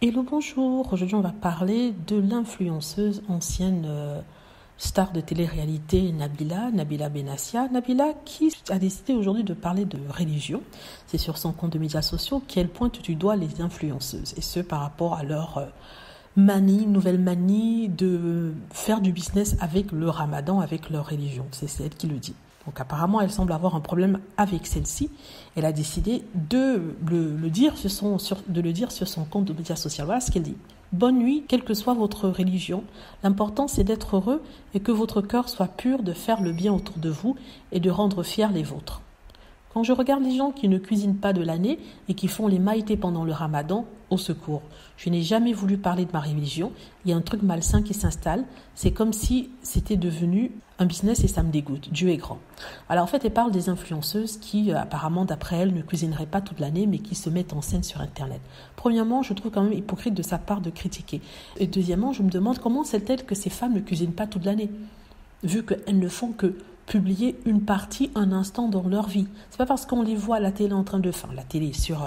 Hello, bonjour. Aujourd'hui, on va parler de l'influenceuse ancienne star de télé-réalité Nabila Benassia. Nabila qui a décidé aujourd'hui de parler de religion. C'est sur son compte de médias sociaux qu'elle pointe du doigt les influenceuses. Et ce, par rapport à leur nouvelle manie de faire du business avec le ramadan, avec leur religion. C'est elle qui le dit. Donc apparemment, elle semble avoir un problème avec celle-ci. Elle a décidé de le dire sur son compte de médias sociaux. Voilà ce qu'elle dit. Bonne nuit, quelle que soit votre religion. L'important, c'est d'être heureux et que votre cœur soit pur de faire le bien autour de vous et de rendre fiers les vôtres. Quand je regarde les gens qui ne cuisinent pas de l'année et qui font les maïtés pendant le ramadan, au secours. Je n'ai jamais voulu parler de ma religion. Il y a un truc malsain qui s'installe. C'est comme si c'était devenu un business et ça me dégoûte. Dieu est grand. Alors en fait, elle parle des influenceuses qui, apparemment, d'après elle, ne cuisineraient pas toute l'année, mais qui se mettent en scène sur Internet. Premièrement, je trouve quand même hypocrite de sa part de critiquer. Et deuxièmement, je me demande comment sait-elle que ces femmes ne cuisinent pas toute l'année, vu qu'elles ne font que publier une partie, un instant dans leur vie. C'est pas parce qu'on les voit à la télé en train de faire, la télé sur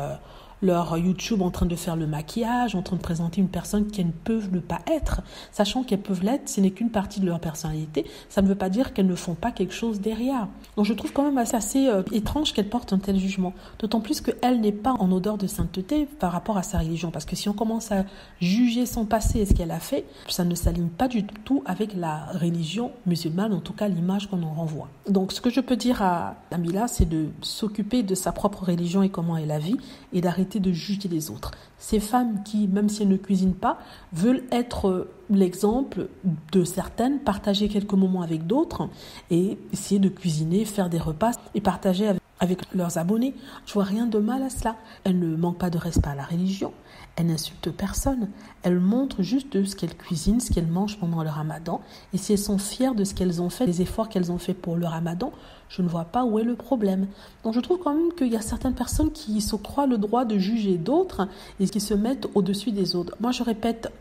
leur YouTube en train de faire le maquillage, en train de présenter une personne qu'elles ne peuvent ne pas être, sachant qu'elles peuvent l'être, ce n'est qu'une partie de leur personnalité, ça ne veut pas dire qu'elles ne font pas quelque chose derrière. Donc je trouve quand même assez étrange qu'elle porte un tel jugement, d'autant plus qu'elle n'est pas en odeur de sainteté par rapport à sa religion, parce que si on commence à juger son passé et ce qu'elle a fait, ça ne s'aligne pas du tout avec la religion musulmane, en tout cas l'image qu'on en renvoie. Donc ce que je peux dire à Nabila, c'est de s'occuper de sa propre religion et comment elle la vit, et d'arrêter de juger les autres. Ces femmes qui, même si elles ne cuisinent pas, veulent être l'exemple de certaines, partager quelques moments avec d'autres et essayer de cuisiner, faire des repas et partager avec leurs abonnés. Je vois rien de mal à cela. Elles ne manquent pas de respect à la religion. Elles n'insultent personne. Elles montrent juste ce qu'elles cuisinent, ce qu'elles mangent pendant le ramadan. Et si elles sont fières de ce qu'elles ont fait, des efforts qu'elles ont fait pour le ramadan, je ne vois pas où est le problème. Donc je trouve quand même qu'il y a certaines personnes qui se croient le droit de juger d'autres et qui se mettent au-dessus des autres. Moi je répète,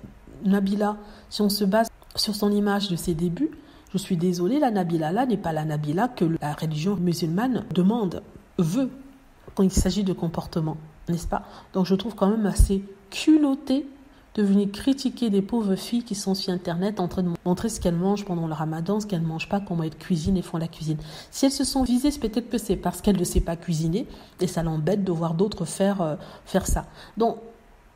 Nabila, si on se base sur son image de ses débuts, je suis désolée, la Nabila là n'est pas la Nabila que la religion musulmane veut quand il s'agit de comportement, n'est-ce pas? Donc je trouve quand même assez culotté de venir critiquer des pauvres filles qui sont sur Internet en train de montrer ce qu'elles mangent pendant le ramadan, ce qu'elles ne mangent pas, comment elles cuisinent et font la cuisine. Si elles se sont visées, c'est peut-être que c'est parce qu'elles ne savent pas cuisiner et ça l'embête de voir d'autres faire ça. Donc,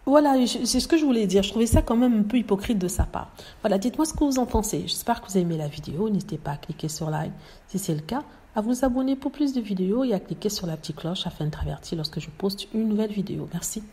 voilà, c'est ce que je voulais dire. Je trouvais ça quand même un peu hypocrite de sa part. Voilà, dites-moi ce que vous en pensez. J'espère que vous avez aimé la vidéo. N'hésitez pas à cliquer sur like si c'est le cas, à vous abonner pour plus de vidéos et à cliquer sur la petite cloche afin d'être averti lorsque je poste une nouvelle vidéo. Merci.